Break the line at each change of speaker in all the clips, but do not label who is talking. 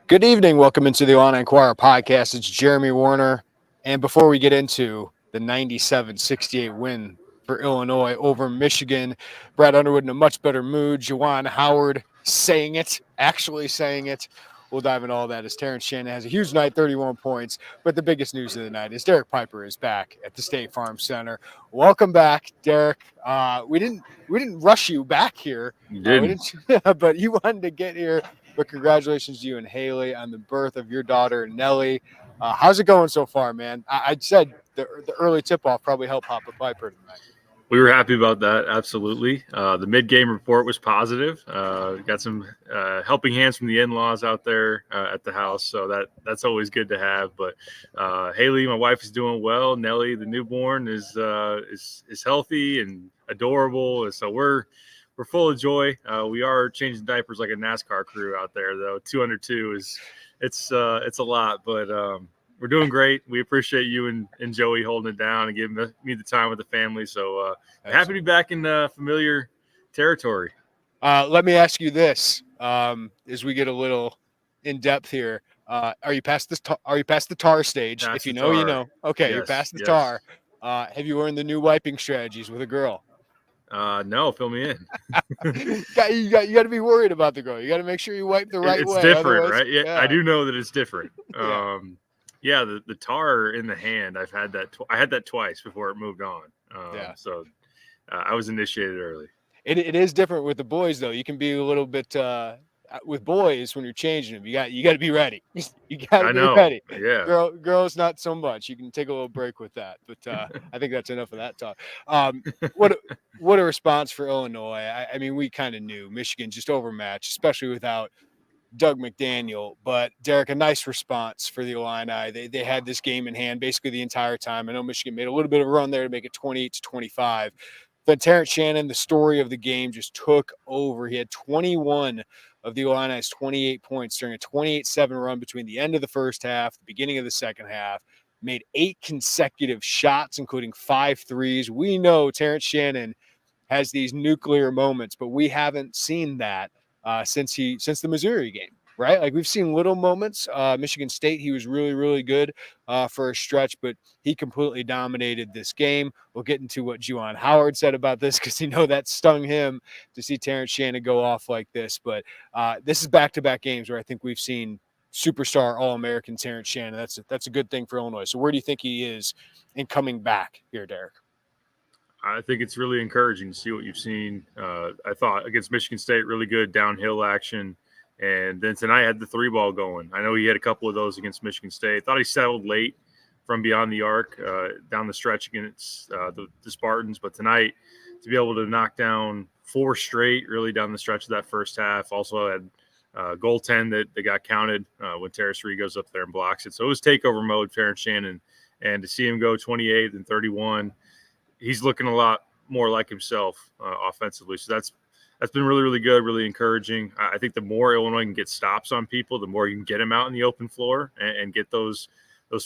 Good evening. Welcome into the Illini Inquirer podcast. It's Jeremy Werner. And before we get into the 97-68 win for Illinois over Michigan, Brad Underwood in a much better mood. Juwan Howard actually saying it. We'll dive into all that as Terrence Shannon has a huge night, 31 points. But the biggest news of the night is Derek Piper is back at the State Farm Center. Welcome back, Derek. We didn't rush you back here.
You didn't.
But you wanted to get here. But congratulations to you and Haley on the birth of your daughter, Nellie. How's it going so far, man? I said the early tip-off probably helped Papa Piper tonight.
We were happy about that, absolutely. The mid-game report was positive. Got some helping hands from the in-laws out there at the house, so that's always good to have. But Haley, my wife, is doing well. Nellie, the newborn, is healthy and adorable, so we're full of joy. We are changing diapers like a NASCAR crew out there, though. 202 it's a lot, but we're doing great. We appreciate you and Joey holding it down and giving me the time with the family. So happy to be back in familiar territory.
Let me ask you this as we get a little in depth here. Are you past the tar stage?
Past
if you
the
know,
tar.
you know. Okay,
Yes,
you're past the
yes.
tar. Have you learned the new wiping strategies with a girl?
No, fill me in.
You got to be worried about the girl. You got to make sure you wipe the right way.
It's different,
otherwise-
right? Yeah, I do know that it's different.
Yeah.
The tar in the hand, I've had that. I had that twice before it moved on. So I was initiated early.
It is different with the boys, though. You can be a little bit with boys when you're changing them. You got to be ready. You got to be ready.
Yeah.
Girls, not so much. You can take a little break with that. But I think that's enough of that talk. What a response for Illinois. I mean, we kind of knew Michigan just overmatched, especially without Doug McDaniel. But Derek, a nice response for the Illini. They had this game in hand basically the entire time. I know Michigan made a little bit of a run there to make it 28-25. But Terrence Shannon, the story of the game, just took over. He had 21 of the Illini's 28 points during a 28-7 run between the end of the first half, the beginning of the second half. Made 8 consecutive shots, including 5 threes. We know Terrence Shannon has these nuclear moments, but we haven't seen that since the Missouri game, right? Like we've seen little moments. Michigan State, he was really, really good for a stretch, but he completely dominated this game. We'll get into what Juwan Howard said about this because that stung him to see Terrence Shannon go off like this. But this is back-to-back games where I think we've seen superstar All-American Terrence Shannon. That's a good thing for Illinois. So where do you think he is in coming back here, Derek?
I think it's really encouraging to see what you've seen. I thought against Michigan State, really good downhill action. And then tonight had the 3-ball going. I know he had a couple of those against Michigan State. Thought he settled late from beyond the arc down the stretch against the Spartans. But tonight, to be able to knock down 4 straight really down the stretch of that first half. Also had goaltend that got counted when Terrence Reed goes up there and blocks it. So it was takeover mode, Terrence Shannon. And to see him go 28 and 31, he's looking a lot more like himself offensively. So that's been really, really good, really encouraging. I think the more Illinois can get stops on people, the more you can get him out in the open floor and get those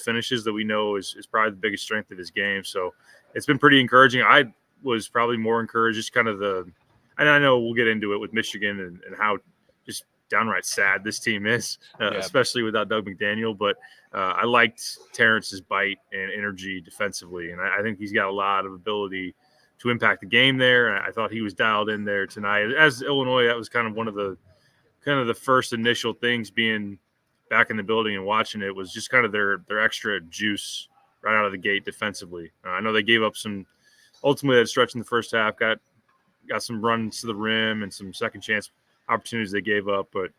finishes that we know is probably the biggest strength of his game. So it's been pretty encouraging. I was probably more encouraged, just kind of and I know we'll get into it with Michigan and how just downright sad this team is, especially without Doug McDaniel. But I liked Terrence's bite and energy defensively, and I think he's got a lot of ability to impact the game there. And I thought he was dialed in there tonight. As Illinois, that was kind of one of the first initial things being back in the building and watching it was just kind of their extra juice right out of the gate defensively. I know they gave up ultimately that stretch in the first half, got some runs to the rim and some second chance opportunities they gave up, but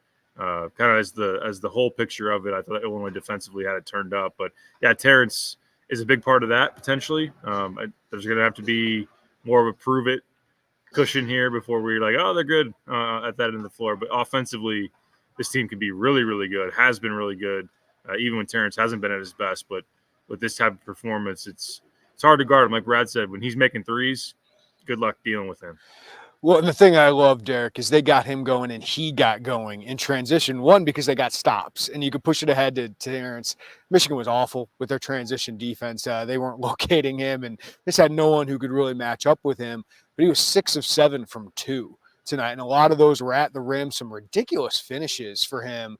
kind of as the whole picture of it, I thought Illinois defensively had it turned up. But yeah, Terrence is a big part of that potentially. There's going to have to be more of a prove it cushion here before we're like, oh, they're good at that end of the floor. But offensively, this team can be really, really good, has been really good, even when Terrence hasn't been at his best. But with this type of performance, it's hard to guard him. Like Brad said, when he's making threes, good luck dealing with him.
Well, and the thing I love, Derek, is they got him going and he got going in transition. One, because they got stops and you could push it ahead to Terrence. Michigan was awful with their transition defense. They weren't locating him and just had no one who could really match up with him. But he was 6 of 7 from 2. tonight, and a lot of those were at the rim. Some ridiculous finishes for him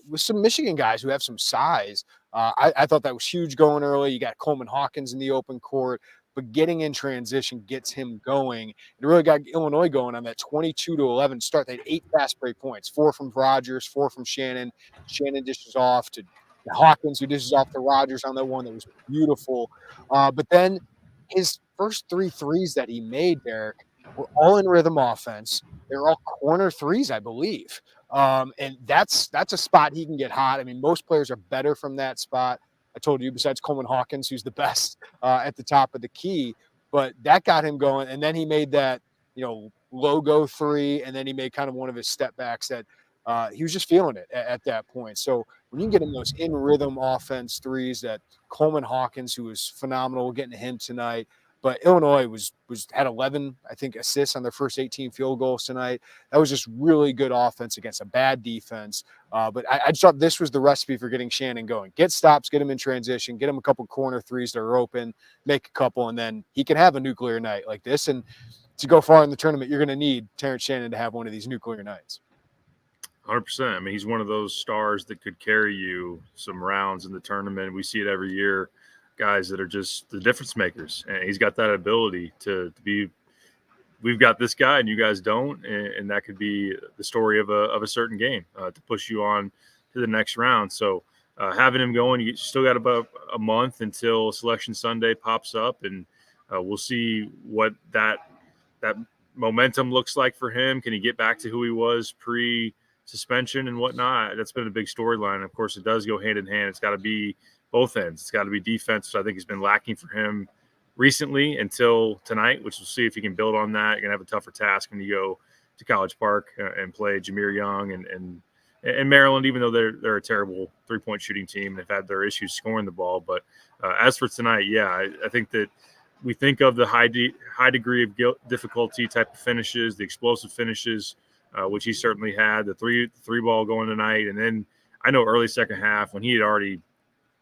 with some Michigan guys who have some size. I thought that was huge going early. You got Coleman Hawkins in the open court, but getting in transition gets him going. It really got Illinois going on that 22-11 start. They had 8 fast break points, 4 from Rogers, 4 from Shannon. Shannon dishes off to Hawkins, who dishes off to Rogers on that one that was beautiful. But then his first 3 threes that he made, Derek, were all in rhythm offense. They were all corner threes, I believe. And that's a spot he can get hot. I mean, most players are better from that spot. I told you, besides Coleman Hawkins, who's the best at the top of the key, but that got him going. And then he made that, logo 3, and then he made kind of one of his step backs that he was just feeling it at that point. So when you can get him those in rhythm offense threes that Coleman Hawkins, who was phenomenal, getting to him tonight. But Illinois had 11, I think, assists on their first 18 field goals tonight. That was just really good offense against a bad defense. But I just thought this was the recipe for getting Shannon going. Get stops, get him in transition, get him a couple corner threes that are open, make a couple, and then he can have a nuclear night like this. And to go far in the tournament, you're going to need Terrence Shannon to have one of these nuclear nights.
100%. I mean, he's one of those stars that could carry you some rounds in the tournament. We see it every year. Guys that are just the difference makers, and he's got that ability to be. We've got this guy, and you guys don't, and that could be the story of a certain game to push you on to the next round. So having him going, you still got about a month until Selection Sunday pops up, and we'll see what that momentum looks like for him. Can he get back to who he was pre-suspension and whatnot? That's been a big storyline. Of course, it does go hand in hand. It's got to be both ends. It's got to be defense, which I think has been lacking for him recently until tonight, which we'll see if he can build on that. You're going to have a tougher task when you go to College Park and play Jameer Young and Maryland, even though they're a terrible three-point shooting team and they've had their issues scoring the ball. But as for tonight, yeah, I think that we think of the high degree of difficulty type of finishes, the explosive finishes, which he certainly had, the three ball going tonight. And then I know early second half when he had already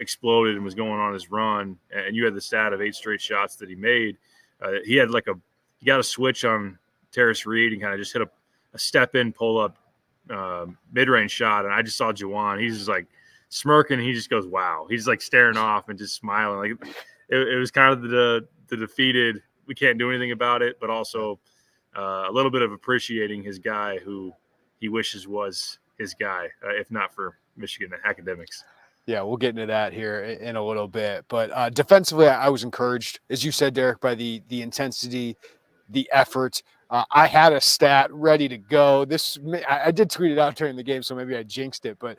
exploded and was going on his run, and you had the stat of 8 straight shots that he made. He had he got a switch on Terrace Reed and kind of just hit a step in, pull up mid-range shot. And I just saw Juwan. He's just like smirking. And he just goes, wow. He's like staring off and just smiling. Like it was kind of the defeated, we can't do anything about it, but also a little bit of appreciating his guy who he wishes was his guy, if not for Michigan academics.
Yeah, we'll get into that here in a little bit. But defensively, I was encouraged, as you said, Derek, by the intensity, the effort. I had a stat ready to go. I did tweet it out during the game, so maybe I jinxed it. But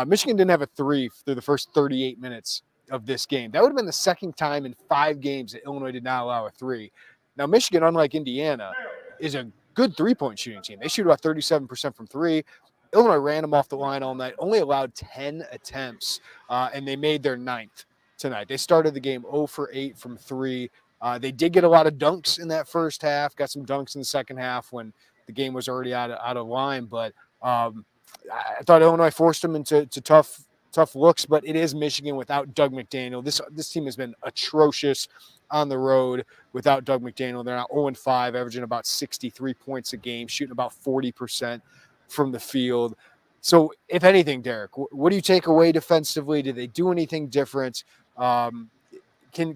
Michigan didn't have a 3 through the first 38 minutes of this game. That would have been the second time in 5 games that Illinois did not allow a 3. Now, Michigan, unlike Indiana, is a good three-point shooting team. They shoot about 37% from 3. Illinois ran them off the line all night, only allowed 10 attempts, and they made their 9th tonight. They started the game 0 for 8 from 3. They did get a lot of dunks in that first half, got some dunks in the second half when the game was already out of line. But I thought Illinois forced them into tough looks, but it is Michigan without Doug McDaniel. This team has been atrocious on the road without Doug McDaniel. They're now 0-5, averaging about 63 points a game, shooting about 40% from the field. So if anything, Derek, what do you take away defensively? Did they do anything different? Can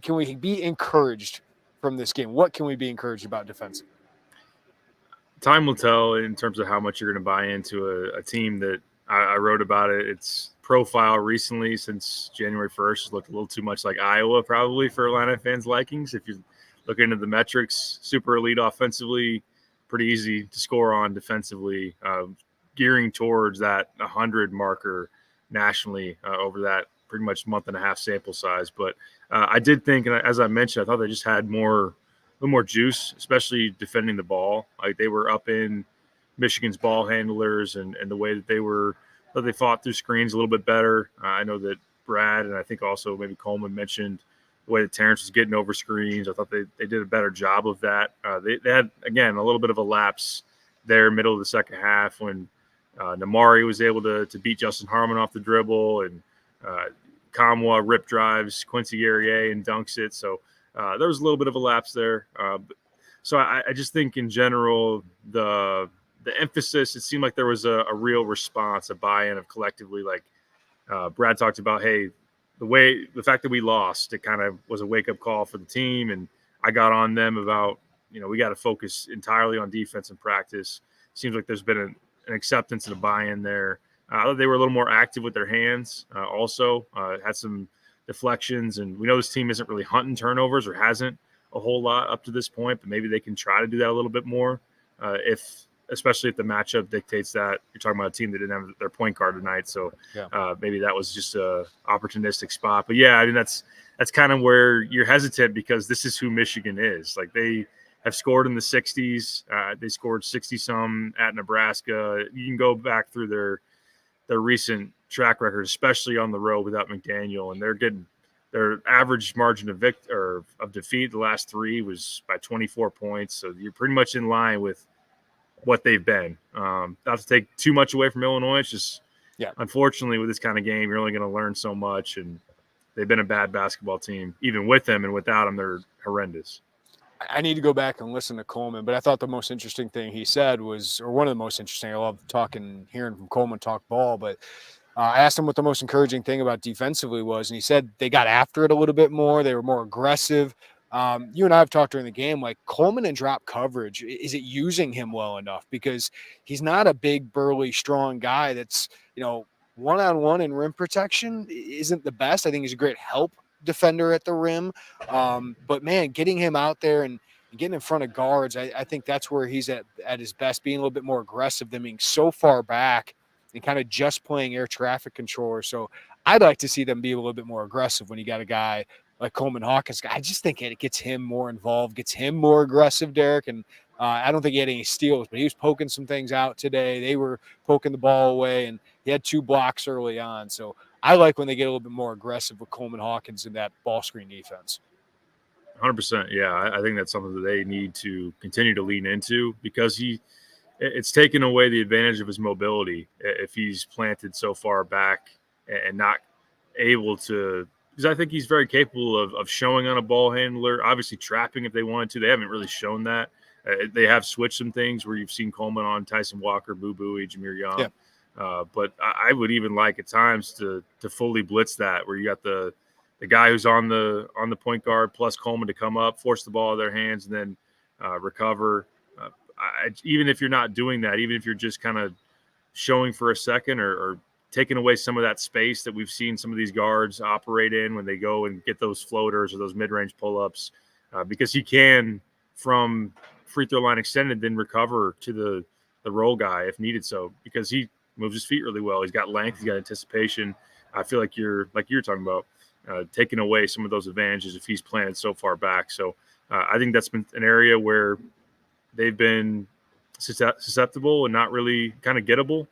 we be encouraged from this game? What can we be encouraged about defensively?
Time will tell in terms of how much you're going to buy into a team that I wrote about it. Its profile recently since January 1st has looked a little too much like Iowa probably for Illini fans' likings. If you look into the metrics, super elite offensively, pretty easy to score on defensively, gearing towards that 100 marker nationally over that pretty much month and a half sample size. But I did think, and as I mentioned, I thought they just had a little more juice, especially defending the ball. Like they were up in Michigan's ball handlers and the way that they fought through screens a little bit better. I know that Brad and I think also maybe Coleman mentioned the way that Terrence was getting over screens. I thought they did a better job of that. They had, again, a little bit of a lapse there middle of the second half when Namari was able to beat Justin Harmon off the dribble, and Kamwa rip drives Quincy Guerrier and dunks it. So there was a little bit of a lapse there. So I just think in general, the emphasis, it seemed like there was a real response, a buy-in of collectively, like Brad talked about, hey, the fact that we lost, it kind of was a wake-up call for the team. And I got on them about, we got to focus entirely on defense and practice. Seems like there's been an acceptance and a buy-in there. They were a little more active with their hands also, had some deflections. And we know this team isn't really hunting turnovers or hasn't a whole lot up to this point, but maybe they can try to do that a little bit more especially if the matchup dictates that. You're talking about a team that didn't have their point guard tonight, so maybe that was just a opportunistic spot. But yeah, I mean that's kind of where you're hesitant because this is who Michigan is. Like they have scored in the 60s. They scored 60-some at Nebraska. You can go back through their recent track record, especially on the road without McDaniel, and they're getting their average margin of defeat the last three was by 24 points. So you're pretty much in line with what they've been. Not to take too much away from Illinois. It's just, unfortunately, with this kind of game, you're only going to learn so much. And they've been a bad basketball team. Even with them and without them, they're horrendous.
I need to go back and listen to Coleman, but I thought the most interesting thing he said was, or one of the most interesting, I love hearing from Coleman talk ball, but I asked him what the most encouraging thing about defensively was, and he said they got after it a little bit more. They were more aggressive. You and I have talked during the game, like Coleman in drop coverage, is it using him well enough? Because he's not a big, burly, strong guy that's, one-on-one in rim protection isn't the best. I think he's a great help defender at the rim. But, man, getting him out there and getting in front of guards, I think that's where he's at his best, being a little bit more aggressive than being so far back and kind of just playing air traffic controller. So I'd like to see them be a little bit more aggressive when you got a guy like Coleman Hawkins. I just think it gets him more involved, gets him more aggressive, Derek. And I don't think he had any steals, but he was poking some things out today. They were poking the ball away, and he had 2 blocks early on. So I like when they get a little bit more aggressive with Coleman Hawkins in that ball screen defense.
100%. Yeah, I think that's something that they need to continue to lean into because it's taken away the advantage of his mobility if he's planted so far back and not able to, because I think he's very capable of showing on a ball handler, obviously trapping if they wanted to. They haven't really shown that. They have switched some things where you've seen Coleman on Tyson Walker, Boo Buie, Jameer Young. Yeah. But I would even like at times to fully blitz that, where you got the guy who's on the point guard plus Coleman to come up, force the ball out of their hands, and then recover. Even if you're not doing that, even if you're just kind of showing for a second or taking away some of that space that we've seen some of these guards operate in when they go and get those floaters or those mid-range pull-ups, because he can, from free throw line extended, then recover to the roll guy if needed so, because he moves his feet really well. He's got length. He's got anticipation. I feel like you're talking about taking away some of those advantages if he's planted so far back. So I think that's been an area where they've been susceptible and not really kind of gettable,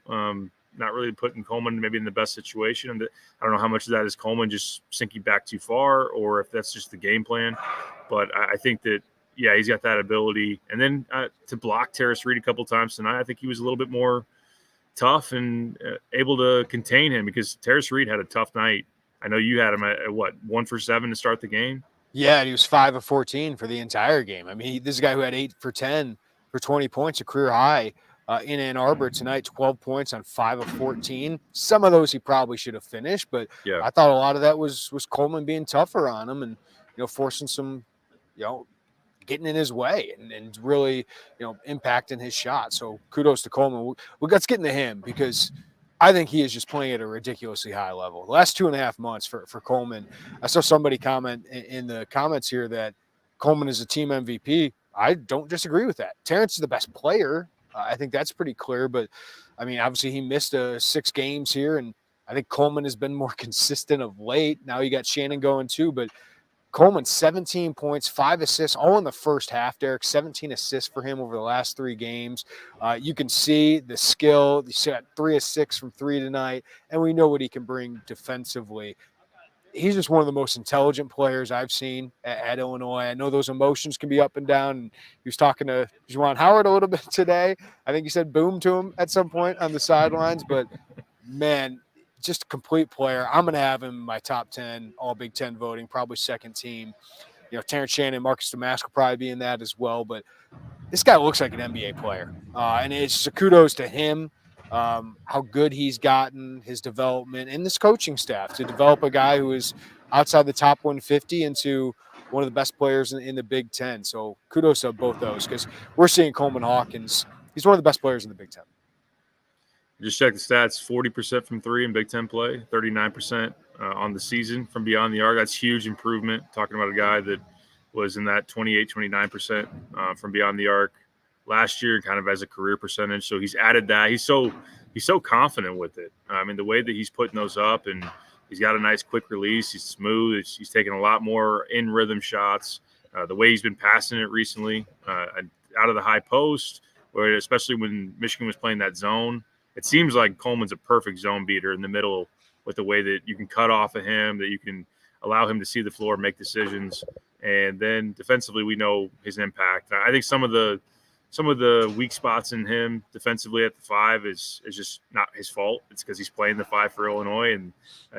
not really putting Coleman maybe in the best situation. And I don't know how much of that is Coleman just sinking back too far or if that's just the game plan. But I think that, yeah, he's got that ability. And then to block Terrence Reed a couple times tonight, I think he was a little bit more tough and able to contain him because Terrence Reed had a tough night. I know you had him at 1 for 7 to start the game?
Yeah, and he was 5 of 14 for the entire game. I mean, this is a guy who had 8 for 10 for 20 points, a career high in Ann Arbor tonight, 12 points on 5 of 14. Some of those he probably should have finished, but yeah. I thought a lot of that was Coleman being tougher on him and, forcing some, getting in his way and really, impacting his shot. So kudos to Coleman. Let's get into him because I think he is just playing at a ridiculously high level. The last 2.5 months for Coleman, I saw somebody comment in the comments here that Coleman is a team MVP. I don't disagree with that. Terrence is the best player. I think that's pretty clear. But, I mean, obviously he missed 6 games here, and I think Coleman has been more consistent of late. Now you got Shannon going too, but Coleman, 17 points, 5 assists, all in the first half, Derek. 17 assists for him over the last 3 games. You can see the skill. He's got 3 of 6 from 3 tonight, and we know what he can bring defensively. He's just one of the most intelligent players I've seen at Illinois. I know those emotions can be up and down. And he was talking to Juwan Howard a little bit today. I think he said boom to him at some point on the sidelines. But, man, just a complete player. I'm going to have him in my top 10, all Big Ten voting, probably second team. Terrence Shannon, Marcus Damask will probably be in that as well. But this guy looks like an NBA player. And it's a kudos to him, how good he's gotten, his development, and this coaching staff to develop a guy who is outside the top 150 into one of the best players in the Big Ten. So kudos to both those, because we're seeing Coleman Hawkins. He's one of the best players in the Big Ten.
Just check the stats, 40% from three in Big Ten play, 39% on the season from beyond the arc. That's huge improvement. Talking about a guy that was in that 28, 29% from beyond the arc last year, kind of as a career percentage. So he's added that. He's so confident with it. I mean, the way that he's putting those up, and he's got a nice quick release. He's smooth. He's taking a lot more in rhythm shots. The way he's been passing it recently out of the high post, where especially when Michigan was playing that zone, it seems like Coleman's a perfect zone beater in the middle with the way that you can cut off of him, that you can allow him to see the floor, make decisions. And then defensively, we know his impact. I think some of the weak spots in him defensively at the five is just not his fault. It's because he's playing the five for Illinois, and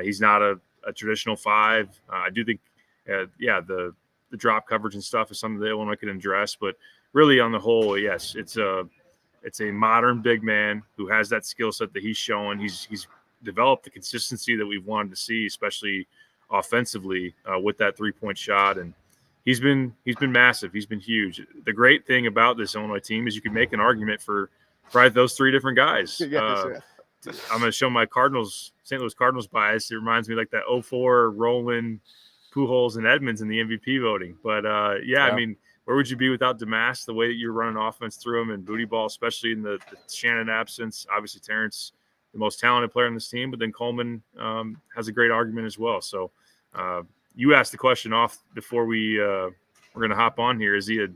he's not a traditional five. I do think, the drop coverage and stuff is something that Illinois can address. But really, on the whole, yes, it's a modern big man who has that skill set that he's showing. He's developed the consistency that we've wanted to see, especially offensively with that 3-point shot. And he's been massive. He's been huge. The great thing about this Illinois team is you can make an argument for probably those three different guys. I'm going to show my St. Louis Cardinals bias. It reminds me like that 04 Rowland, Pujols, and Edmonds in the MVP voting. But I mean, where would you be without Damask? The way that you're running offense through him and booty ball, especially in the Shannon absence. Obviously, Terrence, the most talented player on this team, but then Coleman has a great argument as well. So you asked the question off before we're going to hop on here. Is he a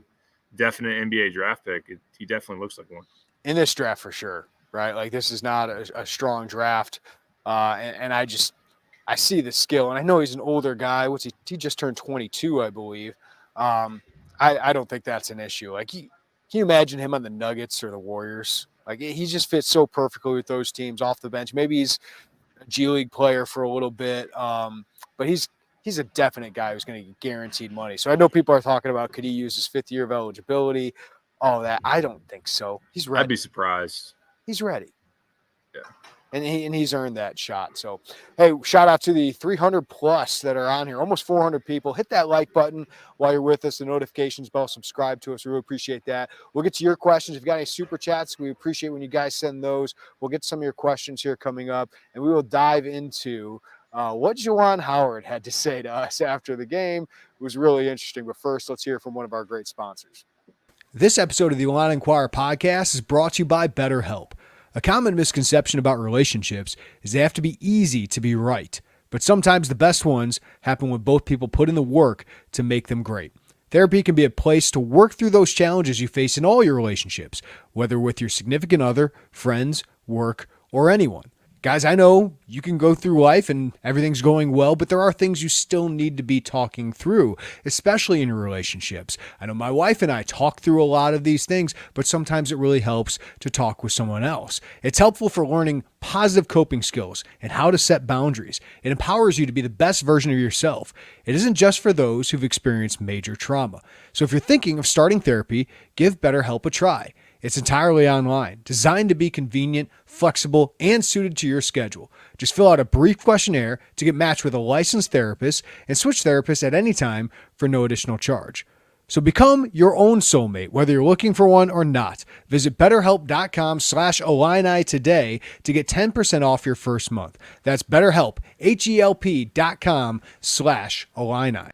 definite NBA draft pick? He definitely looks like one.
In this draft for sure, right? Like this is not a strong draft. And I see the skill, and I know he's an older guy. He just turned 22, I believe. I don't think that's an issue. Like, can you imagine him on the Nuggets or the Warriors? Like, he just fits so perfectly with those teams off the bench. Maybe he's a G League player for a little bit, but he's a definite guy who's going to get guaranteed money. So I know people are talking about, could he use his 5th year of eligibility, all that. I don't think so. He's ready.
I'd be surprised.
He's ready.
Yeah.
And he's earned that shot. So, hey, shout out to the 300 plus that are on here, almost 400 people. Hit that like button while you're with us, the notifications bell, subscribe to us. We really appreciate that. We'll get to your questions. If you got any super chats, we appreciate when you guys send those. We'll get some of your questions here coming up, and we will dive into what Juwan Howard had to say to us after the game. It was really interesting. But first, let's hear from one of our great sponsors.
This episode of the Illini Inquirer podcast is brought to you by BetterHelp. A common misconception about relationships is they have to be easy to be right, but sometimes the best ones happen when both people put in the work to make them great. Therapy can be a place to work through those challenges you face in all your relationships, whether with your significant other, friends, work, or anyone. Guys, I know you can go through life and everything's going well, but there are things you still need to be talking through, especially in your relationships. I know my wife and I talk through a lot of these things, but sometimes it really helps to talk with someone else. It's helpful for learning positive coping skills and how to set boundaries. It empowers you to be the best version of yourself. It isn't just for those who've experienced major trauma. So if you're thinking of starting therapy, give BetterHelp a try. It's entirely online, designed to be convenient, flexible, and suited to your schedule. Just fill out a brief questionnaire to get matched with a licensed therapist and switch therapists at any time for no additional charge. So become your own soulmate, whether you're looking for one or not. Visit BetterHelp.com/Illini today to get 10% off your first month. That's BetterHelp, HELP.com/Illini.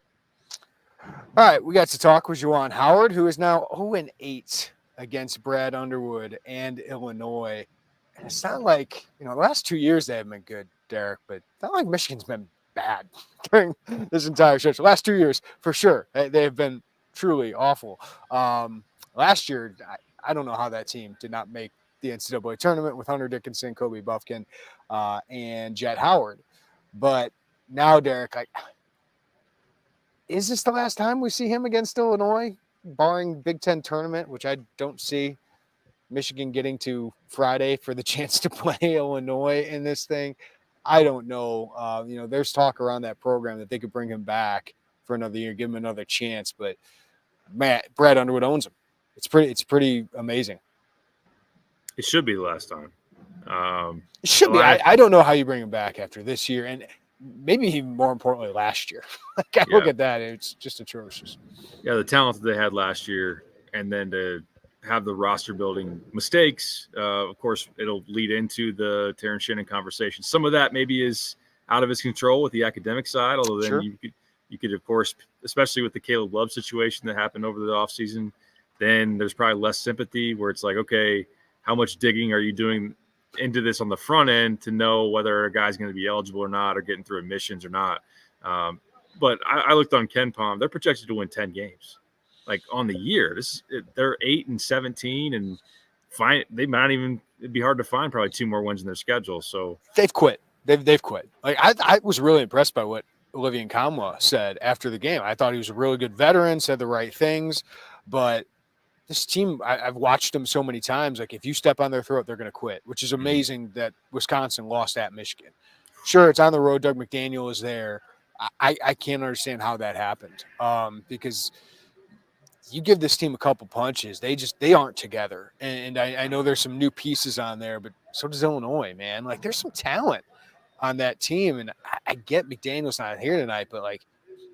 All right, we got to talk with Juwan Howard, who is now 0-8 against Brad Underwood and Illinois. And it's not like, the last 2 years they haven't been good, Derek, but it's not like Michigan's been bad during this entire stretch. The last 2 years, for sure, they have been truly awful. Last year, I don't know how that team did not make the NCAA tournament with Hunter Dickinson, Kobe Buffkin, and Jet Howard. But now, Derek, is this the last time we see him against Illinois, barring Big Ten tournament, which I don't see Michigan getting to Friday for the chance to play Illinois in this thing? I don't know. There's talk around that program that they could bring him back for another year, give him another chance. But Brad Underwood owns him. It's pretty amazing.
It should be the last time.
It should be. I don't know how you bring him back after this year, and maybe even more importantly, last year. Look at that; it's just atrocious.
Yeah, the talent that they had last year, and then to have the roster building mistakes. Of course, it'll lead into the Terrence Shannon conversation. Some of that maybe is out of his control with the academic side, although then
Sure.
you could, of course, especially with the Caleb Love situation that happened over the offseason, then there's probably less sympathy where it's like, okay, how much digging are you doing into this on the front end to know whether a guy's going to be eligible or not, or getting through admissions or not. But I looked on Ken Palm. They're projected to win 10 games, like on the year. They're 8-17, and they might even, it'd be hard to find probably 2 more wins in their schedule. So
they've quit. They've quit. Like I was really impressed by what Olivier Nkamwa said after the game. I thought he was a really good veteran, said the right things, but this team, I've watched them so many times. Like if you step on their throat, they're going to quit, which is amazing that Wisconsin lost at Michigan. Sure, it's on the road. Doug McDaniel is there. I can't understand how that happened because you give this team a couple punches, they aren't together. And I know there's some new pieces on there, but so does Illinois, man. Like there's some talent on that team, and I get McDaniel's not here tonight, but like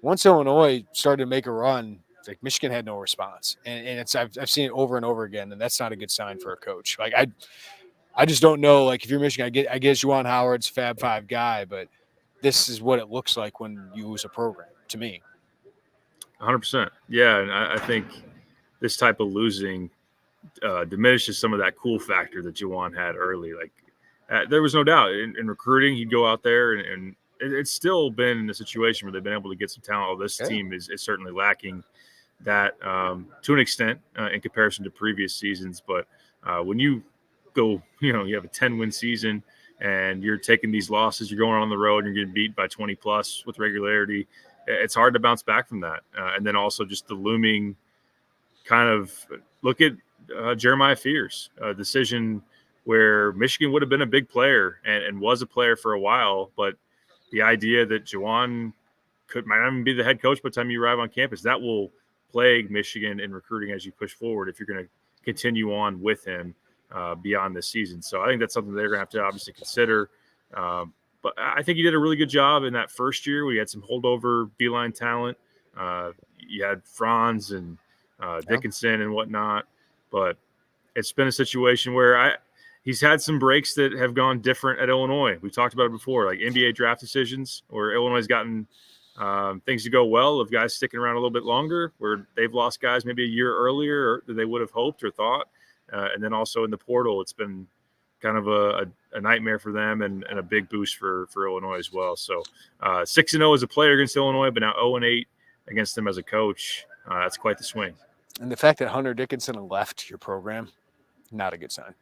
once Illinois started to make a run, like Michigan had no response, and it's I've seen it over and over again, and that's not a good sign for a coach. Like I just don't know. Like if you're Michigan, I guess Juwan Howard's Fab Five guy, but this is what it looks like when you lose a program to me.
100%. Yeah, and I think this type of losing diminishes some of that cool factor that Juwan had early. Like there was no doubt in recruiting, he'd go out there and it's still been in a situation where they've been able to get some talent. Although this team is certainly lacking that to an extent in comparison to previous seasons. But when you go, you have a 10-win season and you're taking these losses, you're going on the road and you're getting beat by 20 plus with regularity, it's hard to bounce back from that. And then also just the looming kind of look at Jeremiah Fears, a decision where Michigan would have been a big player and was a player for a while, but the idea that Juwan might not even be the head coach by the time you arrive on campus, that will plague Michigan in recruiting as you push forward if you're going to continue on with him beyond this season. So I think that's something they're going to have to obviously consider. But I think he did a really good job in that first year. We had some holdover D-line talent. You had Franz and Dickinson and whatnot. But it's been a situation where he's had some breaks that have gone different at Illinois. We've talked about it before, like NBA draft decisions where Illinois has gotten things to go well of guys sticking around a little bit longer, where they've lost guys maybe a year earlier than they would have hoped or thought. And then also in the portal, it's been kind of a nightmare for them and a big boost for Illinois as well. So 6-0 as a player against Illinois, but now 0-8 against them as a coach. That's quite the swing.
And the fact that Hunter Dickinson left your program, not a good sign.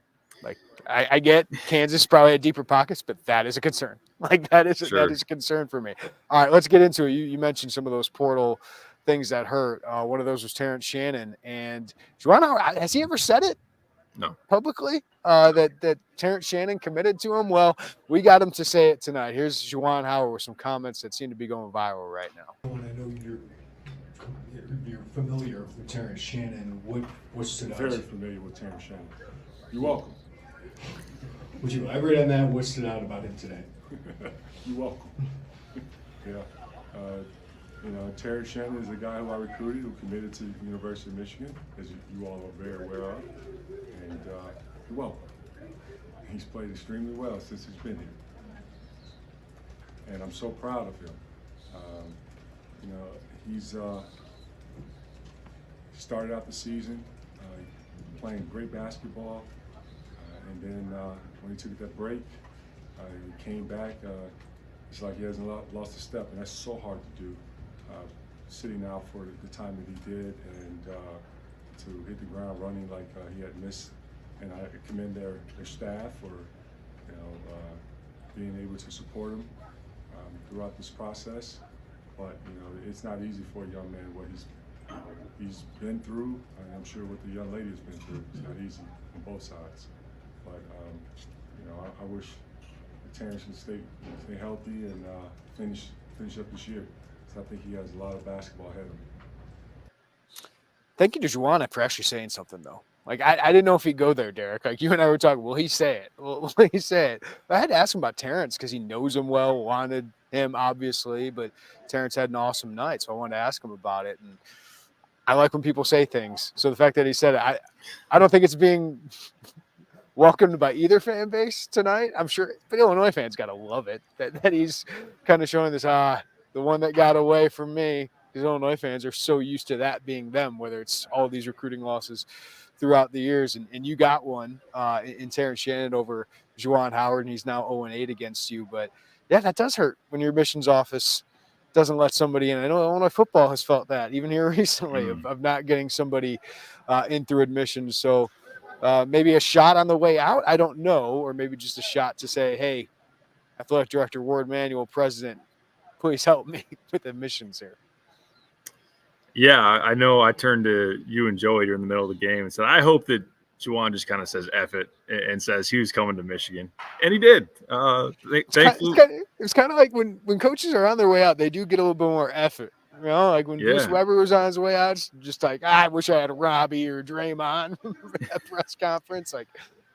Like I get Kansas probably had deeper pockets, but that is a concern. Like that is a concern for me. All right, let's get into it. You mentioned some of those portal things that hurt. One of those was Terrence Shannon. And Juwan Howard, has he ever said it?
No.
Publicly that Terrence Shannon committed to him? Well, we got him to say it tonight. Here's Juwan Howard with some comments that seem to be going viral right now.
When I know you're familiar with Terrence Shannon, what stood out?
Very familiar with Terrence Shannon. You're welcome.
Would you elaborate on that? What stood out about him today?
You're welcome. Yeah. Terrence Shannon is a guy who I recruited, who committed to the University of Michigan, as you all are very aware of. And you're welcome. He's played extremely well since he's been here. And I'm so proud of him. He's started out the season playing great basketball. And then when he took that break, he came back. It's like he hasn't lost a step, and that's so hard to do. Sitting out for the time that he did, and to hit the ground running like he had missed. And I commend their staff for being able to support him throughout this process. But it's not easy for a young man what he's been through, and I'm sure what the young lady has been through. It's not easy on both sides. But I wish Terrence can stay healthy and finish up this year. I think he has a lot of basketball ahead of him.
Thank you to Juwan for actually saying something, though. Like, I didn't know if he'd go there, Derek. Like, you and I were talking, will he say it? Will he say it? But I had to ask him about Terrence because he knows him well, wanted him, obviously, but Terrence had an awesome night, so I wanted to ask him about it. And I like when people say things. So the fact that he said it, I don't think it's being welcomed by either fan base tonight. I'm sure, but Illinois fans got to love it that he's kind of showing this, the one that got away from me. Because Illinois fans are so used to that being them, whether it's all these recruiting losses throughout the years. And you got one in Terrence Shannon over Juwan Howard, and he's now 0-8 against you. But, yeah, that does hurt when your admissions office doesn't let somebody in. I know Illinois football has felt that, even here recently, of not getting somebody in through admissions. So maybe a shot on the way out, I don't know, or maybe just a shot to say, hey, Athletic Director Ward Manuel, President, please help me with admissions here.
Yeah, I know I turned to you and Joey during the middle of the game and said, I hope that Juwan just kind of says F it and says he was coming to Michigan. And he did.
It's kind of like when coaches are on their way out, they do get a little bit more effort. You know, like when Bruce Weber was on his way out, it's just like, I wish I had a Robbie or Draymond for that press conference. Like,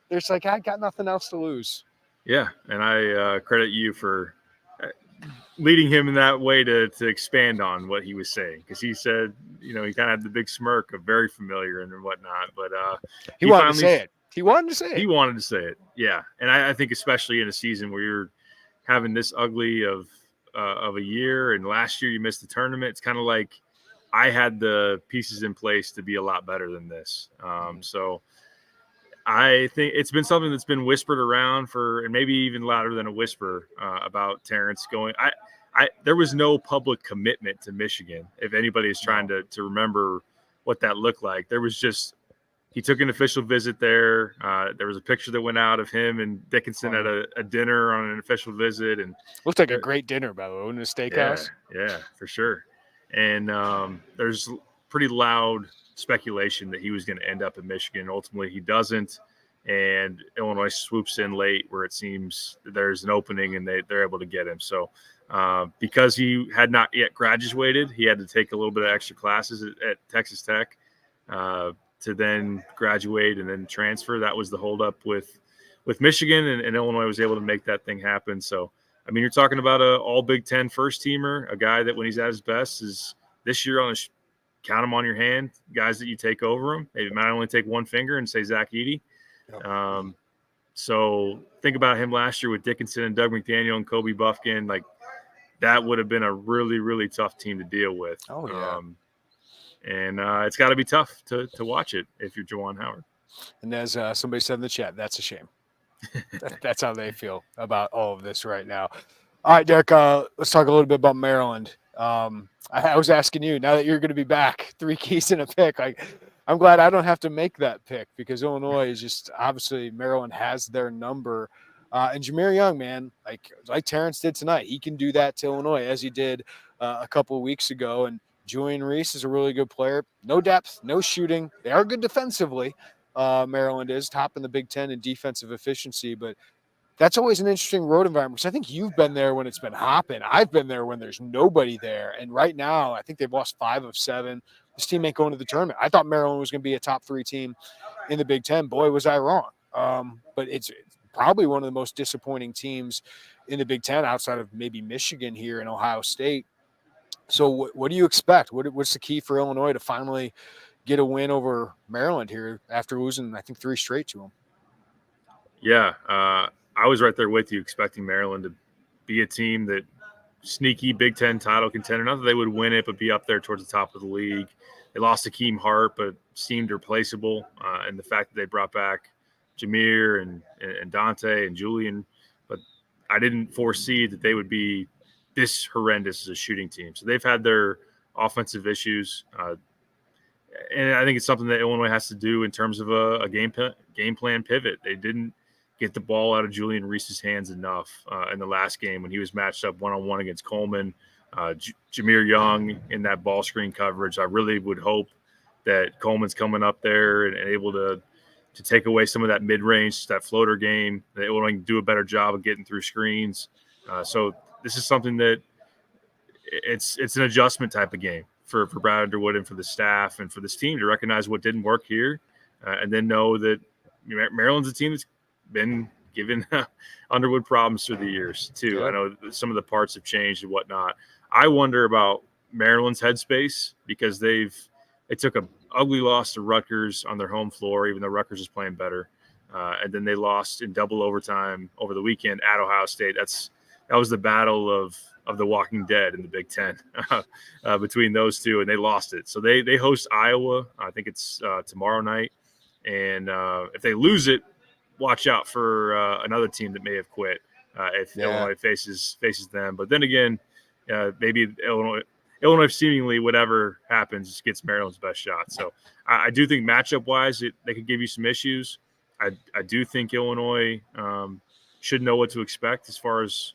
there's like, I got nothing else to lose.
Yeah, and I credit you for leading him in that way to expand on what he was saying, because he said, you know, he kind of had the big smirk of very familiar and whatnot, but
he wanted to say it. He wanted to say it.
He wanted to say it. Yeah, and I think especially in a season where you're having this ugly of a year, and last year you missed the tournament, it's kind of like I had the pieces in place to be a lot better than this. So I think it's been something that's been whispered around and maybe even louder than a whisper about Terrence going. There was no public commitment to Michigan. If anybody is trying to remember what that looked like, there was just, he took an official visit there. There was a picture that went out of him and Dickinson at a dinner on an official visit, and
looked like a great dinner, by the way, in a steakhouse.
Yeah, for sure. And there's pretty loud speculation that he was going to end up in Michigan. Ultimately, he doesn't, and Illinois swoops in late where it seems there's an opening and they're able to get him. So because he had not yet graduated, he had to take a little bit of extra classes at Texas Tech to then graduate and then transfer. That was the holdup with Michigan, and Illinois was able to make that thing happen. So, I mean, you're talking about a all Big Ten first teamer, a guy that when he's at his best is this year on count them on your hand, guys that you take over him. Maybe might only take one finger and say Zach Edey. Yep. So think about him last year with Dickinson and Doug McDaniel and Kobe Buffkin. Like, that would have been a really, really tough team to deal with.
Oh, yeah.
And it's got to be tough to watch it if you're Juwan Howard.
And as somebody said in the chat, that's a shame. That's how they feel about all of this right now. All right, Derek, let's talk a little bit about Maryland. I was asking you, now that you're going to be back, 3 keys in a pick, like, I'm glad I don't have to make that pick, because Illinois is just, obviously Maryland has their number. And Jameer Young, man, like Terrence did tonight, he can do that to Illinois as he did a couple of weeks ago. And Julian Reese is a really good player. No depth, no shooting. They are good defensively. Maryland is top in the Big Ten in defensive efficiency, but that's always an interesting road environment, because I think you've been there when it's been hopping. I've been there when there's nobody there. And right now, I think they've lost 5 of 7. This team ain't going to the tournament. I thought Maryland was going to be a top 3 team in the Big Ten. Boy, was I wrong. But it's probably one of the most disappointing teams in the Big Ten outside of maybe Michigan here and Ohio State. So what do you expect? What's the key for Illinois to finally get a win over Maryland here after losing, I think, 3 straight to them?
Yeah, I was right there with you, expecting Maryland to be a team that sneaky Big Ten title contender. Not that they would win it, but be up there towards the top of the league. They lost Akeem Hart, but seemed replaceable. And the fact that they brought back Jameer and Dante and Julian, but I didn't foresee that they would be this horrendous as a shooting team. So they've had their offensive issues. And I think it's something that Illinois has to do in terms of a game plan pivot. They didn't get the ball out of Julian Reese's hands enough in the last game when he was matched up one-on-one against Coleman. Jameer Young in that ball screen coverage. I really would hope that Coleman's coming up there and able to take away some of that mid-range, that floater game. That Illinois can do a better job of getting through screens. So this is something that it's an adjustment type of game for Brad Underwood and for the staff and for this team to recognize what didn't work here, and then know that Maryland's a team that's been giving Underwood problems through the years too.
Yeah.
I know some of the parts have changed and whatnot. I wonder about Maryland's headspace because they took a ugly loss to Rutgers on their home floor, even though Rutgers is playing better, and then they lost in double overtime over the weekend at Ohio State. That was the battle of the Walking Dead in the Big Ten between those two, and they lost it. So they host Iowa. I think it's tomorrow night, and if they lose it, watch out for another team that may have quit if Illinois faces them. But then again, maybe Illinois seemingly, whatever happens, gets Maryland's best shot. So I do think matchup-wise, they could give you some issues. I do think Illinois should know what to expect as far as,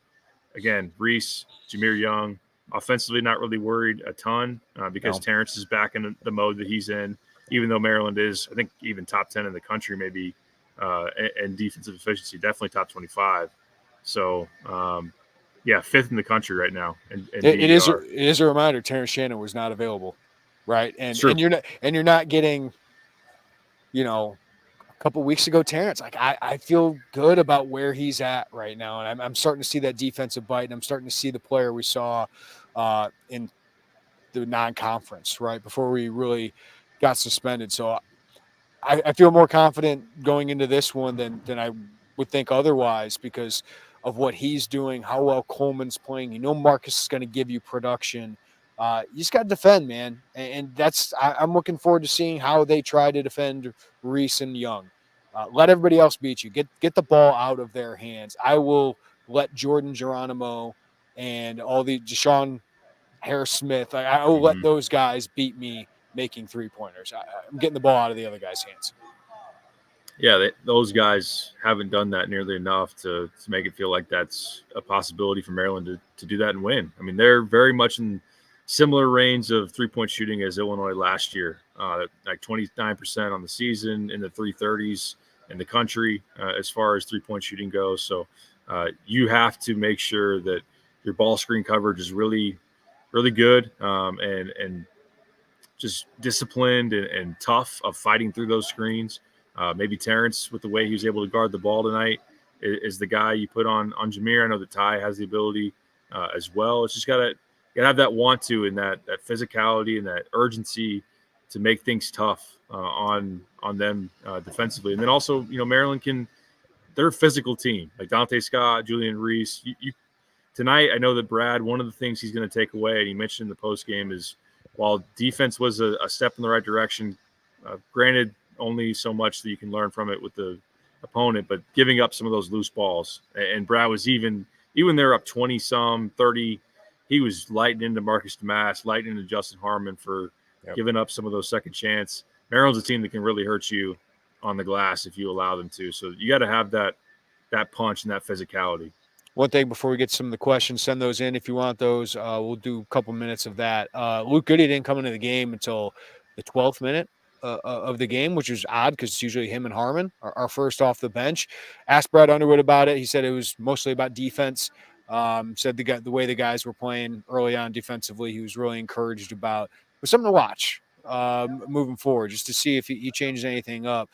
again, Reese, Jameer Young, offensively not really worried a ton because Terrence is back in the mode that he's in, even though Maryland is, I think, even top 10 in the country maybe and defensive efficiency, definitely top 25. So, fifth in the country right now.
It is a reminder. Terrence Shannon was not available, right? And you're not getting, a couple weeks ago, Terrence. Like I feel good about where he's at right now, and I'm starting to see that defensive bite, and I'm starting to see the player we saw in the non-conference right before we really got suspended. So I feel more confident going into this one than I would think otherwise because of what he's doing, how well Coleman's playing. Marcus is going to give you production. You just got to defend, man. And I'm looking forward to seeing how they try to defend Reese and Young. Let everybody else beat you. Get the ball out of their hands. I will let Jordan Geronimo and all the Deshaun Harris-Smith, I will let those guys beat me making three-pointers. I'm getting the ball out of the other guy's hands.
Yeah, those guys haven't done that nearly enough to make it feel like that's a possibility for Maryland to do that and win. I mean, they're very much in similar range of three-point shooting as Illinois last year, like 29% on the season, in the 330s in the country as far as three-point shooting goes. So you have to make sure that your ball screen coverage is really, really good and just disciplined and tough of fighting through those screens. Maybe Terrence, with the way he was able to guard the ball tonight, is the guy you put on Jameer. I know that Ty has the ability as well. It's just got to have that want to and that physicality and that urgency to make things tough on them defensively. And then also, Maryland they're a physical team. Like Dante Scott, Julian Reese. Tonight, I know that Brad, one of the things he's going to take away, and he mentioned in the postgame, is while defense was a step in the right direction, granted, only so much that you can learn from it with the opponent, but giving up some of those loose balls. And Brad was even they're up 20-some, 30, he was lighting into Marcus Damask, lighting into Justin Harmon for giving up some of those second chance. Maryland's a team that can really hurt you on the glass if you allow them to. So you got to have that punch and that physicality.
One thing before we get some of the questions, send those in if you want those. We'll do a couple minutes of that. Luke Goody didn't come into the game until the 12th minute of the game, which is odd because it's usually him and Harmon are first off the bench. Asked Brad Underwood about it. He said it was mostly about defense. Said the way the guys were playing early on defensively, he was really encouraged about. It was something to watch moving forward, just to see if he changes anything up.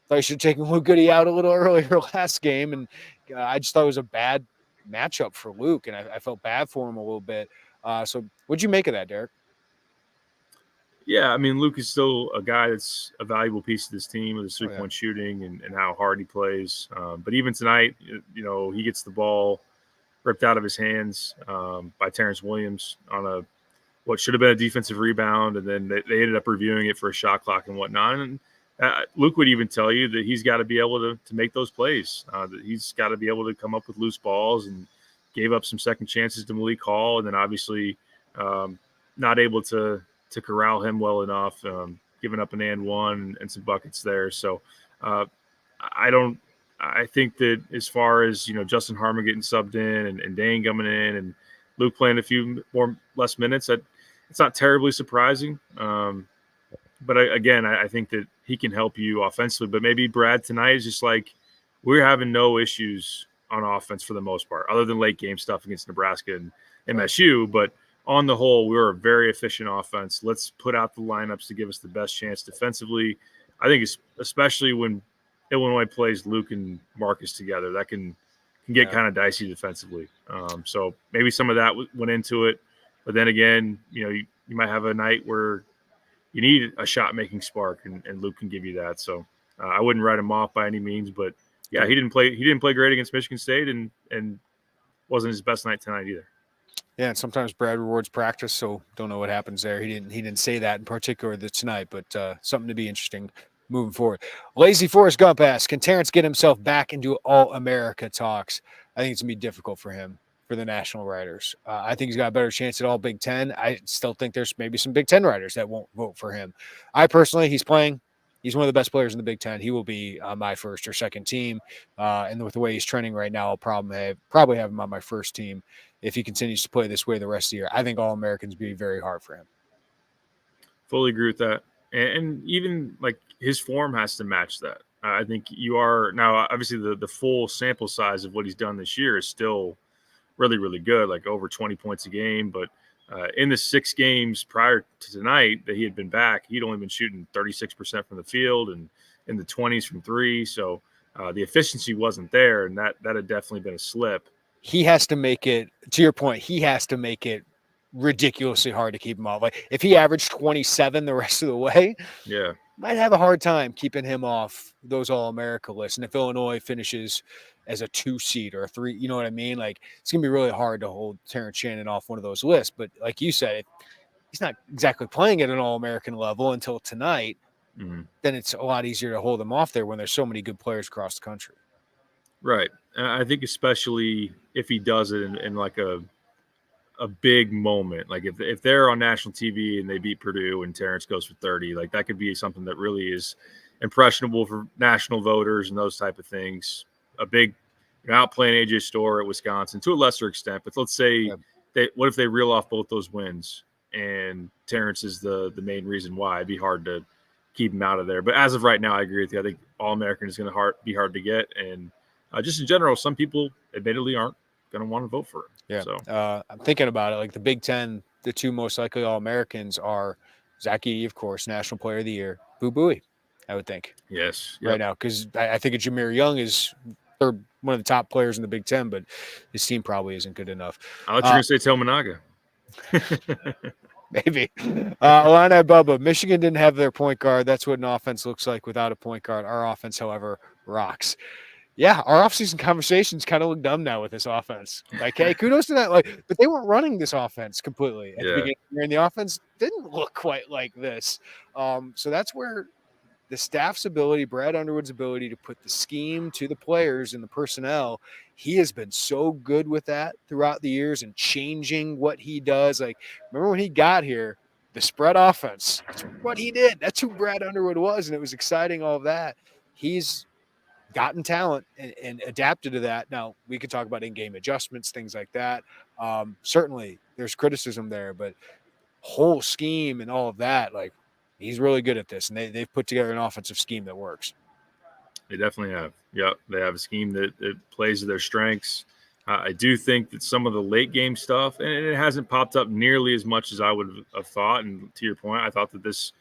Thought he should have taken Luke Goody out a little earlier last game, and I just thought it was a bad matchup for Luke, and I felt bad for him a little bit. So what'd you make of that, Derek?
Yeah, I mean, Luke is still a guy that's a valuable piece of this team with his three-point shooting and how hard he plays. But even tonight, he gets the ball ripped out of his hands by Terrence Williams on what should have been a defensive rebound, and then they ended up reviewing it for a shot clock and whatnot. And Luke would even tell you that he's got to be able to make those plays, that he's got to be able to come up with loose balls, and gave up some second chances to Malik Hall, and then obviously not able to corral him well enough, giving up an and one and some buckets there. So I think that as far as, Justin Harmon getting subbed in and Dane coming in and Luke playing a few less minutes, it's not terribly surprising. But I think that he can help you offensively. But maybe Brad tonight is just like, we're having no issues on offense for the most part, other than late game stuff against Nebraska and MSU. But on the whole, we were a very efficient offense. Let's put out the lineups to give us the best chance defensively. I think it's especially when Illinois plays Luke and Marcus together, that can get kind of dicey defensively. So maybe some of that went into it. But then again, you might have a night where you need a shot-making spark, and Luke can give you that. So I wouldn't write him off by any means. But, yeah, he didn't play great against Michigan State and wasn't his best night tonight either.
Yeah, and sometimes Brad rewards practice, so don't know what happens there. He didn't say that in particular tonight, but something to be interesting moving forward. Lazy Forrest Gump asks, can Terrence get himself back into All-America talks? I think it's going to be difficult for him, for the national writers. I think he's got a better chance at all Big Ten. I still think there's maybe some Big Ten writers that won't vote for him. I personally, he's one of the best players in the Big Ten. He will be on my first or second team. And with the way he's trending right now, I'll probably have him on my first team if he continues to play this way the rest of the year. I think All-Americans be very hard for him.
Fully agree with that. And even like his form has to match that. I think you are now, obviously the full sample size of what he's done this year is still really, really good, like over 20 points a game. But in the 6 games prior to tonight that he had been back, he'd only been shooting 36% from the field and in the 20s from 3. So the efficiency wasn't there, and that had definitely been a slip.
He has to make it, to your point, he has to make it ridiculously hard to keep him off. Like if he averaged 27 the rest of the way,
yeah,
might have a hard time keeping him off those All-America lists. And if Illinois finishes as a 2 seed or a 3, you know what I mean? Like it's going to be really hard to hold Terrence Shannon off one of those lists. But like you said, he's not exactly playing at an All-American level until tonight.
Mm-hmm.
Then it's a lot easier to hold him off there when there's so many good players across the country.
Right. I think especially if he does it in like a big moment, like if they're on national TV and they beat Purdue and Terrence goes for 30, like that could be something that really is impressionable for national voters and those type of things. A big outplaying AJ Storr at Wisconsin to a lesser extent, but let's say what if they reel off both those wins and Terrence is the main reason why? It'd be hard to keep him out of there. But as of right now, I agree with you. I think All-American is going to be hard to get, and just in general, some people admittedly aren't going to want to vote for him.
Yeah.
So
I'm thinking about it. Like the Big Ten, the 2 most likely All-Americans are Zach Edey, of course, National Player of the Year, Boo Buie, I would think.
Yes.
Right now, because I think Jameer Young is one of the top players in the Big Ten, but his team probably isn't good enough.
I thought you were going to say Tominaga.
Maybe. Illini Bubba, Michigan didn't have their point guard. That's what an offense looks like without a point guard. Our offense, however, rocks. Yeah, our offseason conversations kind of look dumb now with this offense. Like, hey, kudos to that. Like, but they weren't running this offense completely at the beginning. And the offense didn't look quite like this. So that's where the staff's ability, Brad Underwood's ability to put the scheme to the players and the personnel, he has been so good with that throughout the years and changing what he does. Like, remember when he got here, the spread offense, that's what he did. That's who Brad Underwood was, and it was exciting, all of that. He's gotten talent and adapted to that. Now, we could talk about in-game adjustments, things like that. Certainly, there's criticism there, but whole scheme and all of that, like, he's really good at this, and they've put together an offensive scheme that works.
They definitely have. Yep, they have a scheme that plays to their strengths. I do think that some of the late game stuff, and it hasn't popped up nearly as much as I would have thought. And to your point, I thought that this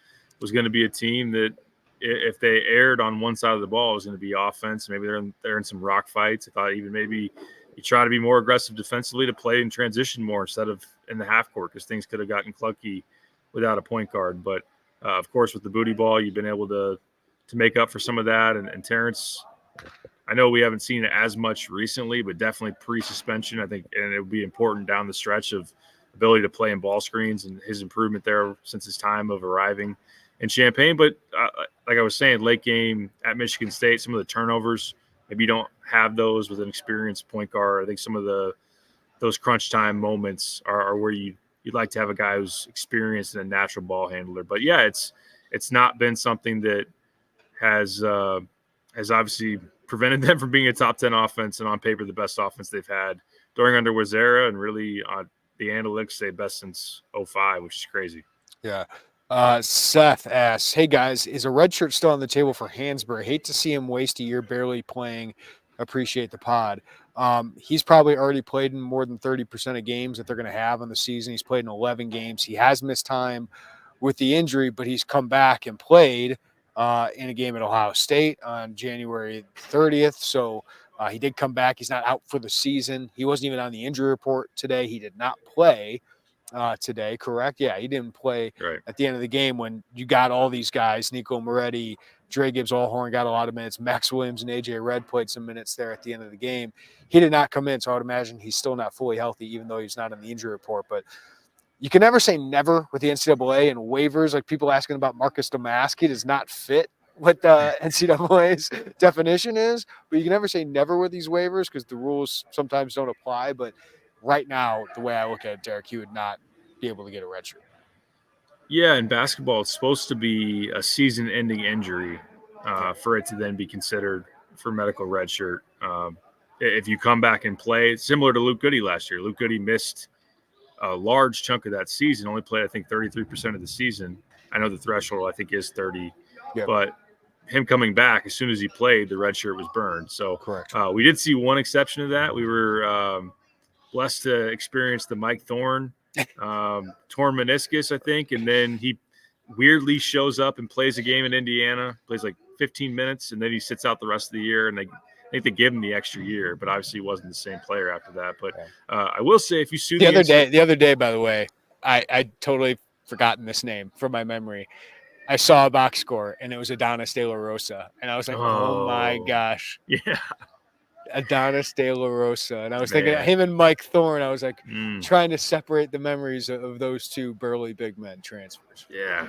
was going to be a team that if they erred on one side of the ball, it was going to be offense. Maybe they're in some rock fights. I thought even maybe you try to be more aggressive defensively to play in transition more instead of in the half court, because things could have gotten clunky without a point guard. But of course, with the booty ball, you've been able to make up for some of that. And Terrence, I know we haven't seen it as much recently, but definitely pre-suspension, I think, and it would be important down the stretch of ability to play in ball screens and his improvement there since his time of arriving in Champaign. But like I was saying, late game at Michigan State, some of the turnovers, maybe you don't have those with an experienced point guard. I think some of those crunch time moments are where you'd like to have a guy who's experienced and a natural ball handler. But yeah, it's not been something that has obviously prevented them from being a top 10 offense and on paper the best offense they've had during Underwood's era, and really the analytics say best since 2005, which is crazy.
Yeah. Seth asks, hey guys, is a red shirt still on the table for Hansberry? Hate to see him waste a year barely playing appreciate the pod. He's probably already played in more than 30% of games that they're going to have in the season. He's played in 11 games. He has missed time with the injury, but he's come back and played in a game at Ohio State on January 30th. So he did come back. He's not out for the season. He wasn't even on the injury report today. He did not play today, correct? Yeah, he didn't play at the end of the game when you got all these guys, Nico Moretti, Dre Gibbs-Allhorn got a lot of minutes. Max Williams and A.J. Red played some minutes there at the end of the game. He did not come in, so I would imagine he's still not fully healthy, even though he's not on the injury report. But you can never say never with the NCAA and waivers. Like people asking about Marcus Domask, he does not fit what the NCAA's definition is. But you can never say never with these waivers because the rules sometimes don't apply. But right now, the way I look at it, Derek, he would not be able to get a red shirt.
Yeah, in basketball, it's supposed to be a season-ending injury for it to then be considered for medical redshirt. If you come back and play, similar to Luke Goody last year. Luke Goody missed a large chunk of that season, only played, I think, 33% of the season. I know the threshold, I think, is 30. Yep. But him coming back, as soon as he played, the red shirt was burned. So we did see one exception to that. We were blessed to experience the Mike Thorne torn meniscus, I think, and then he weirdly shows up and plays a game in Indiana, plays like 15 minutes, and then he sits out the rest of the year, and I think they give him the extra year, but obviously he wasn't the same player after that. But I will say, if you sue
the other day, by the way, I totally forgotten this name from my memory. I saw a box score, and it was Adonis De La Rosa, and I was like, oh my gosh.
Yeah.
Adonis De La Rosa. And I was thinking of him and Mike Thorne. I was like trying to separate the memories of those two burly big men transfers.
Yeah.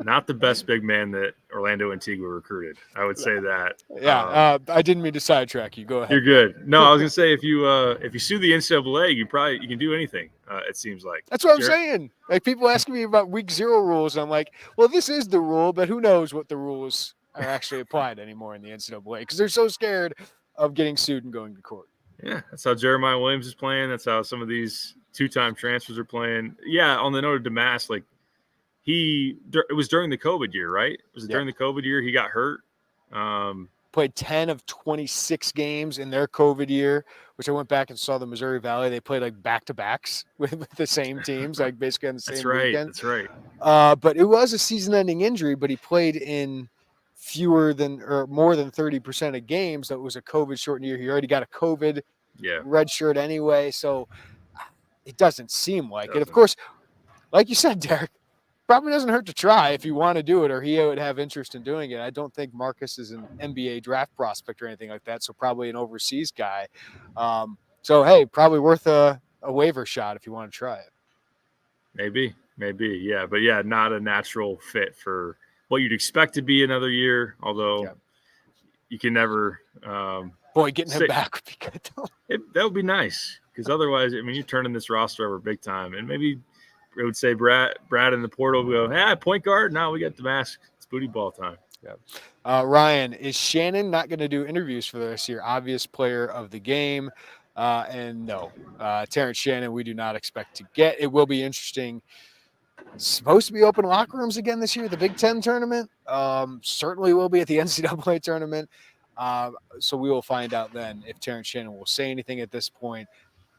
Not the best big man that Orlando Antigua recruited. I would say that.
Yeah. I didn't mean to sidetrack you. Go ahead.
You're good. No, I was going to say, if you sue the NCAA, you can do anything, it seems like.
That's what I'm saying. Like people asking me about week 0 rules. And I'm like, well, this is the rule, but who knows what the rules are actually applied anymore in the NCAA because they're so scared of getting sued and going to court.
Yeah, that's how Jeremiah Williams is playing. That's how some of these 2-time transfers are playing. Yeah, on the note of Domask, like it was during the COVID year, right? Was it during the COVID year he got hurt?
Played 10 of 26 games in their COVID year, which I went back and saw the Missouri Valley. They played like back-to-backs with the same teams, like basically on the same weekend.
That's right.
But it was a season-ending injury, but he played in more than 30% of games. That was a COVID shortened year. He already got a COVID red shirt anyway. So it doesn't seem like it. Of course, like you said, Derek, probably doesn't hurt to try if you want to do it or he would have interest in doing it. I don't think Marcus is an NBA draft prospect or anything like that. So probably an overseas guy. So, hey, probably worth a waiver shot if you want to try it.
Maybe. Yeah. But yeah, not a natural fit for what you'd expect to be another year, although you can never
getting him back would be good though.
That would be nice because otherwise, I mean, you're turning this roster over big time. And maybe it would say Brad in the portal will go, point guard. Now we got Domask. It's booty ball time.
Yeah. Ryan, is Shannon not going to do interviews for this year? Obvious player of the game. And no, Terrence Shannon, we do not expect to get. It will be interesting. It's supposed to be open locker rooms again this year, the Big Ten tournament. Certainly will be at the NCAA tournament. So we will find out then if Terrence Shannon will say anything at this point.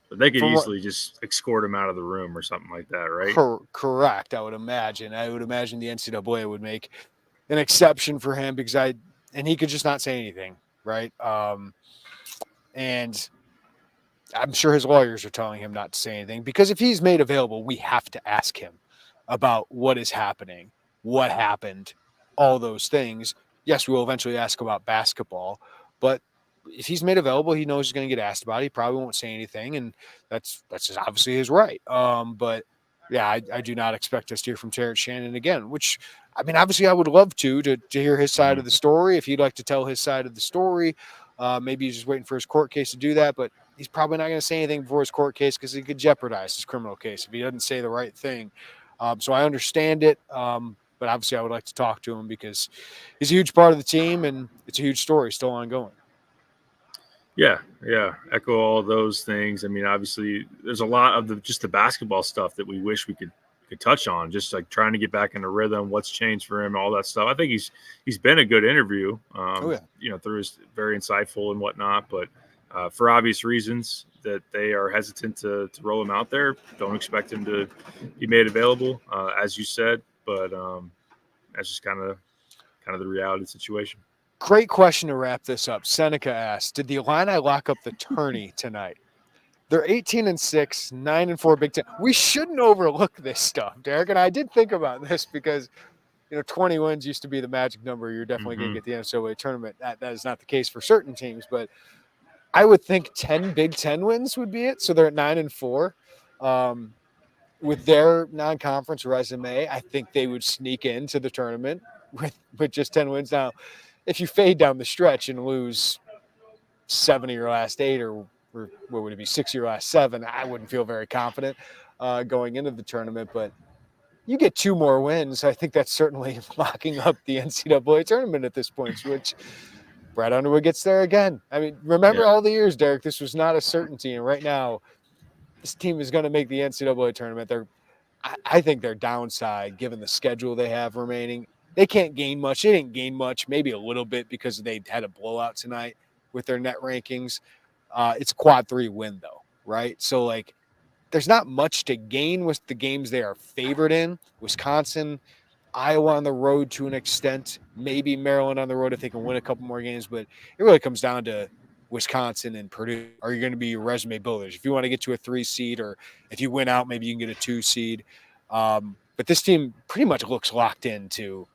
But they could easily just escort him out of the room or something like that, right?
Correct, I would imagine. I would imagine the NCAA would make an exception for him because he could just not say anything, right? And I'm sure his lawyers are telling him not to say anything because if he's made available, we have to ask him about what is happening, what happened, all those things. Yes, we will eventually ask about basketball, but if he's made available, he knows he's going to get asked about it. He probably won't say anything, and that's just obviously his right. But yeah, I do not expect us to hear from Terrence Shannon again, which, I mean, obviously I would love to hear his side of the story. If he'd like to tell his side of the story, maybe he's just waiting for his court case to do that, but he's probably not going to say anything before his court case because he could jeopardize his criminal case if he doesn't say the right thing. So I understand it, but obviously I would like to talk to him because he's a huge part of the team and it's a huge story still ongoing.
Yeah. Echo all those things. I mean, obviously there's a lot of just the basketball stuff that we wish we could could touch on, just like trying to get back into rhythm, what's changed for him, all that stuff. I think he's been a good interview, through his very insightful and whatnot, but for obvious reasons that they are hesitant to roll him out there. Don't expect him to be made available, as you said, but that's just kind of the reality of the situation.
Great question to wrap this up. Seneca asked, did the Illini lock up the tourney tonight? They're 18-6, 9-4 Big Ten. We shouldn't overlook this stuff, Derek. And I did think about this because, 20 wins used to be the magic number. You're definitely going to get the NCAA tournament. That is not the case for certain teams, but I would think 10 Big Ten wins would be it. So they're at 9-4. With their non-conference resume, I think they would sneak into the tournament with just 10 wins. Now, if you fade down the stretch and lose 7 of your last 8 or what would it be, 6 of your last 7, I wouldn't feel very confident going into the tournament. But you get 2 more wins, I think that's certainly locking up the NCAA tournament at this point, which Brad Underwood gets there again. I mean, remember all the years, Derek, this was not a certainty. And right now, this team is going to make the NCAA tournament. I think their downside, given the schedule they have remaining, they can't gain much. They didn't gain much, maybe a little bit because they had a blowout tonight with their net rankings. It's a quad 3 win, though, right? So, there's not much to gain with the games they are favored in. Wisconsin, Iowa on the road to an extent, maybe Maryland on the road if they can win a couple more games. But it really comes down to Wisconsin and Purdue. Are you going to be resume builders? If you want to get to a 3 seed, or if you win out, maybe you can get a 2 seed. But this team pretty much looks locked into,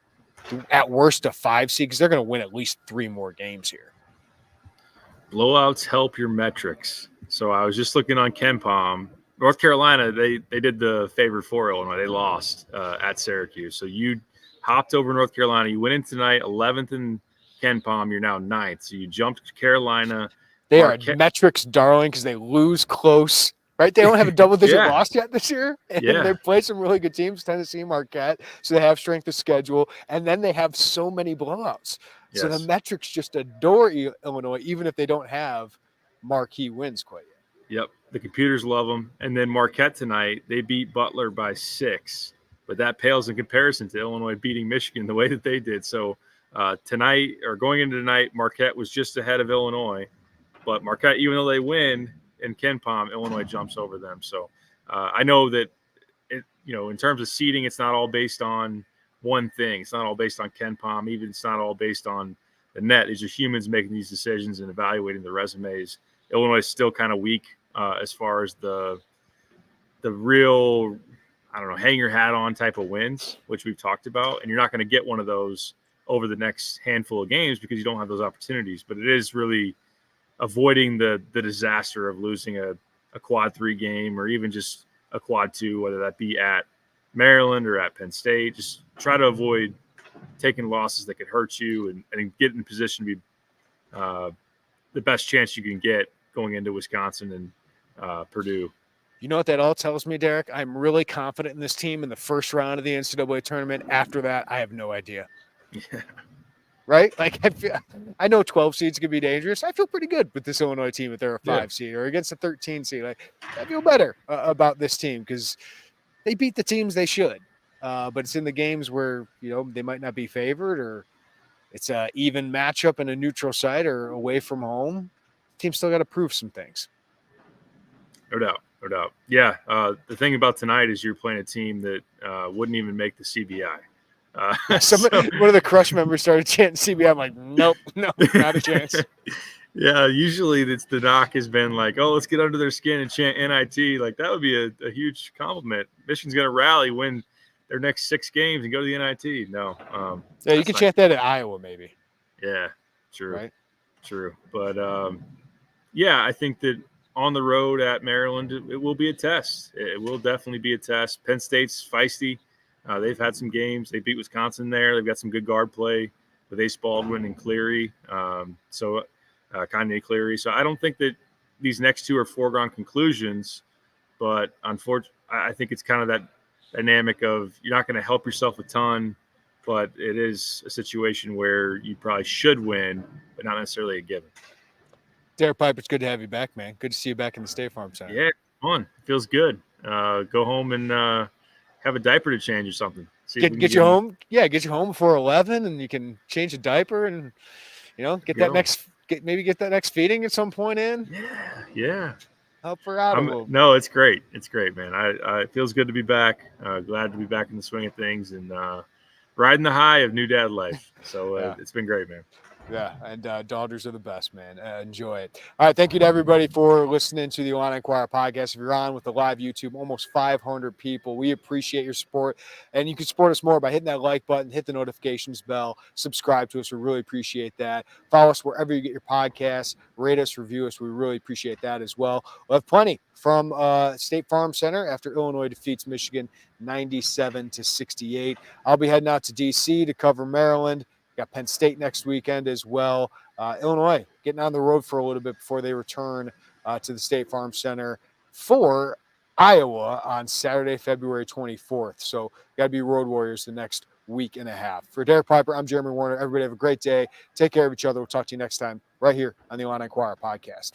at worst, a 5 seed because they're going to win at least 3 more games here.
Blowouts help your metrics. So I was just looking on KenPom. North Carolina, they did the favor for Illinois. They lost at Syracuse. So you hopped over North Carolina. You went in tonight 11th in KenPom. You're now 9th. So you jumped Carolina.
They are metrics darling because they lose close, right? They don't have a double-digit loss yet this year. And they play some really good teams, Tennessee, Marquette. So they have strength of schedule. And then they have so many blowouts. So the metrics just adore Illinois, even if they don't have marquee wins quite yet.
Yep. The computers love them. And then Marquette tonight, they beat Butler by 6. But that pales in comparison to Illinois beating Michigan the way that they did. So tonight, or going into tonight, Marquette was just ahead of Illinois. But Marquette, even though they win in KenPom, Illinois jumps over them. So I know that, in terms of seeding, it's not all based on one thing. It's not all based on KenPom. Even it's not all based on the net. It's just humans making these decisions and evaluating the resumes. Illinois is still kind of weak as far as the real, hang your hat on type of wins, which we've talked about. And you're not going to get one of those over the next handful of games because you don't have those opportunities. But it is really avoiding the disaster of losing a quad 3 game or even just a quad 2, whether that be at Maryland or at Penn State. Just try to avoid taking losses that could hurt you and get in position to be the best chance you can get going into Wisconsin and Purdue.
You know what that all tells me, Derek? I'm really confident in this team in the first round of the NCAA tournament. After that, I have no idea.
Yeah.
Right? I know 12 seeds can be dangerous. I feel pretty good with this Illinois team if they're a 5 seed or against a 13 seed. I feel better about this team because they beat the teams they should. But it's in the games where, they might not be favored or it's an even matchup in a neutral site or away from home. The team's still got to prove some things.
No doubt. Yeah. The thing about tonight is you're playing a team that wouldn't even make the CBI.
One of the Crush members started chanting CBI. I'm like, nope, no, not a chance.
Yeah, usually the knock has been like, oh, let's get under their skin and chant NIT. Like, that would be a huge compliment. Michigan's going to rally, win their next 6 games, and go to the NIT. No.
You can chant that at Iowa, maybe.
Yeah, true.
Right?
True. But, I think that on the road at Maryland, it will be a test. It will definitely be a test. Penn State's feisty. They've had some games. They beat Wisconsin there. They've got some good guard play with Ace Baldwin and Cleary. Kanye Cleary. So I don't think that these next 2 are foregone conclusions, but unfortunately, I think it's kind of that dynamic of you're not going to help yourself a ton, but it is a situation where you probably should win, but not necessarily a given.
Derek Piper, it's good to have you back, man. Good to see you back in the State Farm Center.
Yeah, fun. Feels good. Go home and have a diaper to change or something. See if we can
Get you home. Yeah, get you home before 11, and you can change a diaper and get that next feeding at some point in.
Yeah.
Help her out a little.
No, it's great. It's great, man. It feels good to be back. Glad to be back in the swing of things and riding the high of new dad life. So it's been great, man.
Yeah, and daughters are the best, man. Enjoy it. All right, thank you to everybody for listening to the Illini Inquirer podcast. If you're on with the live YouTube, almost 500 people. We appreciate your support, and you can support us more by hitting that like button, hit the notifications bell, subscribe to us. We really appreciate that. Follow us wherever you get your podcasts. Rate us, review us. We really appreciate that as well. We'll have plenty from State Farm Center after Illinois defeats Michigan 97-68. I'll be heading out to D.C. to cover Maryland. Got Penn State next weekend as well. Illinois getting on the road for a little bit before they return to the State Farm Center for Iowa on Saturday, February 24th. So got to be Road Warriors the next week and a half. For Derek Piper, I'm Jeremy Werner. Everybody have a great day. Take care of each other. We'll talk to you next time right here on the Illini Inquirer podcast.